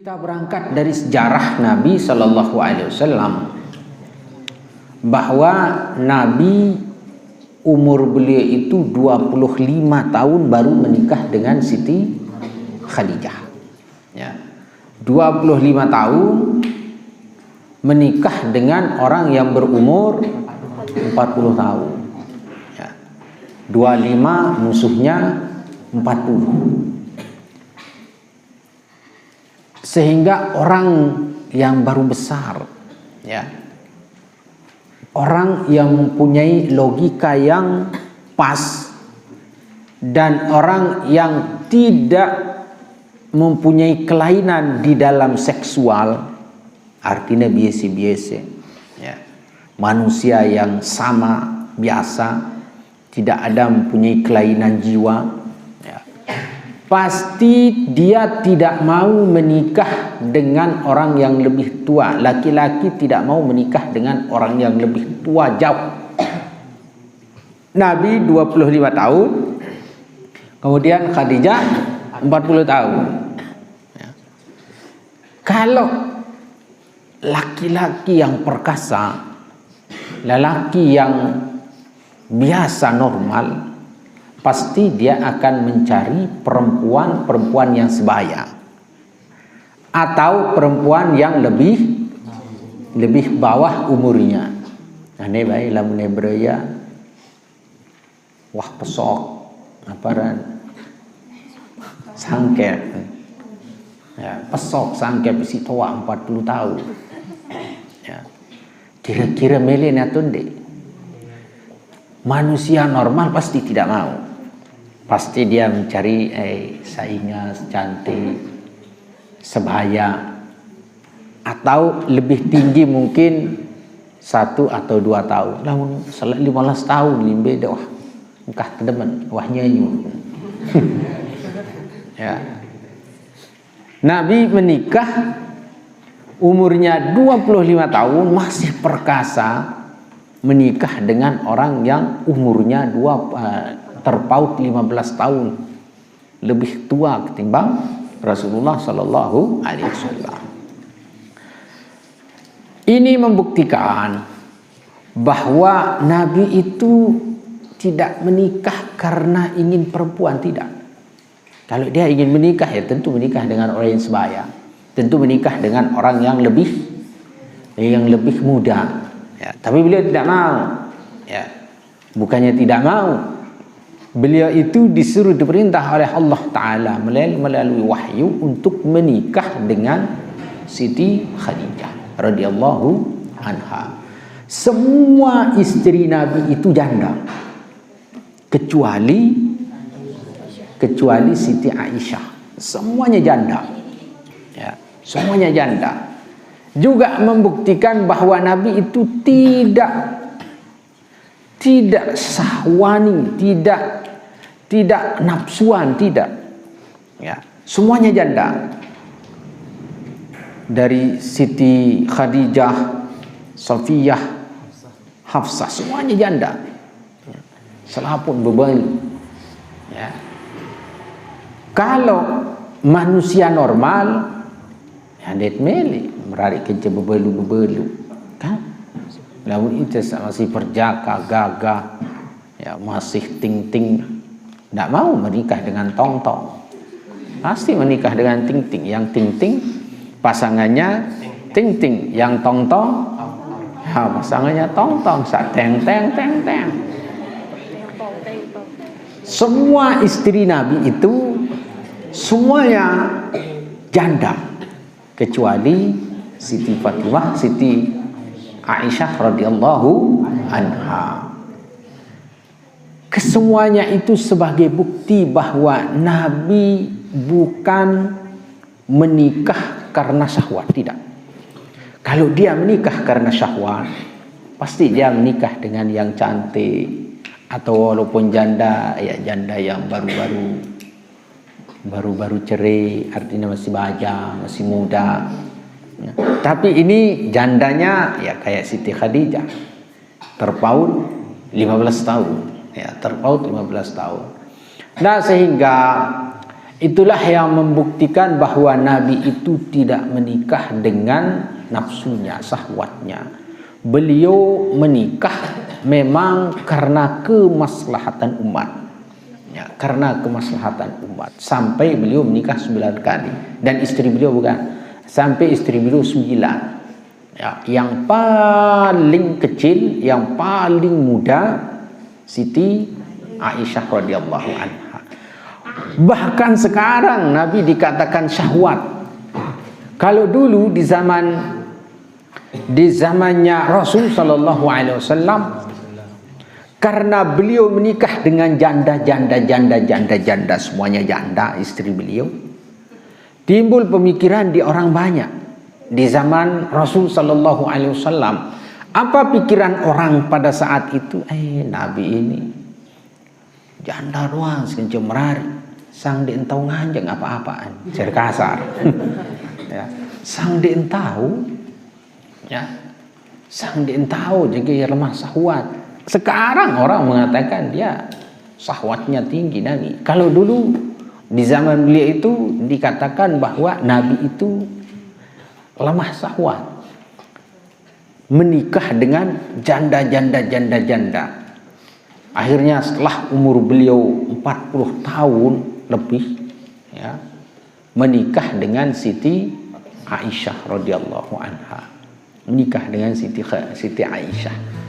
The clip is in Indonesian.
Kita berangkat dari sejarah Nabi Shallallahu Alaihi Wasallam bahwa Nabi umur beliau itu 25 tahun baru menikah dengan Siti Khadijah. Ya. 25 tahun menikah dengan orang yang berumur 40 tahun. Ya. 25 musuhnya 40. Sehingga orang yang baru besar, ya, orang yang mempunyai logika yang pas dan orang yang tidak mempunyai kelainan di dalam seksual, artinya biasa-biasa, ya, manusia yang sama biasa, tidak ada mempunyai kelainan jiwa. Pasti dia tidak mau menikah dengan orang yang lebih tua. Laki-laki tidak mau menikah dengan orang yang lebih tua jauh. Nabi 25 tahun, kemudian Khadijah 40 tahun. Kalau laki-laki yang perkasa, lelaki yang biasa normal, pasti dia akan mencari perempuan yang sebaya atau perempuan yang lebih bawah umurnya. Nah, ini baik lamun Hebreya wah pesok aparan sangkep. Ya, pesok sangkep si tua 40 tahun. Ya. Kira-kira melena tunde. Manusia normal pasti tidak mau. Pasti dia mencari saingan cantik, sebaya, atau lebih tinggi mungkin 1 atau 2 tahun. Namun 15 tahun limbe dah wah engkah tedemen wah nyanyi. Ya. Nabi menikah umurnya 25 tahun masih perkasa, menikah dengan orang yang umurnya terpaut 15 tahun lebih tua ketimbang Rasulullah Sallallahu Alaihi Wasallam. Ini membuktikan bahwa Nabi itu tidak menikah karena ingin perempuan, tidak. Kalau dia ingin menikah ya tentu menikah dengan orang yang sebaya, tentu menikah dengan orang yang lebih muda. Ya, tapi beliau tidak mau. Ya, bukannya tidak mau. Beliau itu disuruh diperintah oleh Allah Ta'ala melalui wahyu untuk menikah dengan Siti Khadijah radhiyallahu anha. Semua istri Nabi itu janda kecuali Siti Aisyah. Semuanya janda. Ya, semuanya janda. Juga membuktikan bahwa Nabi itu tidak sahwani, tidak nafsuan, tidak. Ya, semuanya janda. Dari Siti Khadijah, Safiyah, Hafsah, semuanya janda. Selapun beban. Ya. Kalau manusia normal, ya det meli merarik kerja bebelu kan, lalu itu masih perjaka gagah, ya masih ting-ting, tidak mau menikah dengan tong-tong, pasti menikah dengan ting-ting. Yang ting-ting pasangannya ting-ting, yang tong-tong ya pasangannya tong-tong, teng-teng. Semua istri Nabi itu semuanya janda kecuali Siti Fatimah, Siti Aisyah radhiyallahu anha. Kesemuanya itu sebagai bukti bahwa Nabi bukan menikah karena syahwat, tidak. Kalau dia menikah karena syahwat, pasti dia menikah dengan yang cantik, atau walaupun janda, ya janda yang baru cerai, artinya masih baja, masih muda. Ya. Tapi ini jandanya ya kayak Siti Khadijah, terpaut 15 tahun. Ya, terpaut 15 tahun. Nah, sehingga Itulah yang membuktikan bahwa Nabi itu tidak menikah dengan nafsunya, syahwatnya. Beliau menikah memang karena kemaslahatan umat. Ya, karena kemaslahatan umat. Sampai beliau menikah 9 kali. Dan istri beliau bukan. Sampai istri beliau 9. Ya, yang paling kecil, yang paling muda, Siti Aisyah radhiyallahu anha. Bahkan sekarang Nabi dikatakan syahwat. Kalau dulu di zamannya Rasul sallallahu alaihi wasallam, karena beliau menikah dengan janda semuanya janda istri beliau, timbul pemikiran di orang banyak di zaman Rasul sallallahu alaihi wasallam. Apa pikiran orang pada saat itu? Nabi ini janda doang sekencam merari, sang dientau nganjeng apa-apaan, secara kasar. Ya, sang dientau, ya, sang dientau jadi lemah syahwat. Sekarang orang mengatakan dia syahwatnya tinggi Nabi. Kalau dulu di zaman beliau itu dikatakan bahwa Nabi itu lemah syahwat, menikah dengan janda. Akhirnya setelah umur beliau 40 tahun lebih, ya, menikah dengan Siti Aisyah radhiyallahu anha. Menikah dengan Siti Aisyah.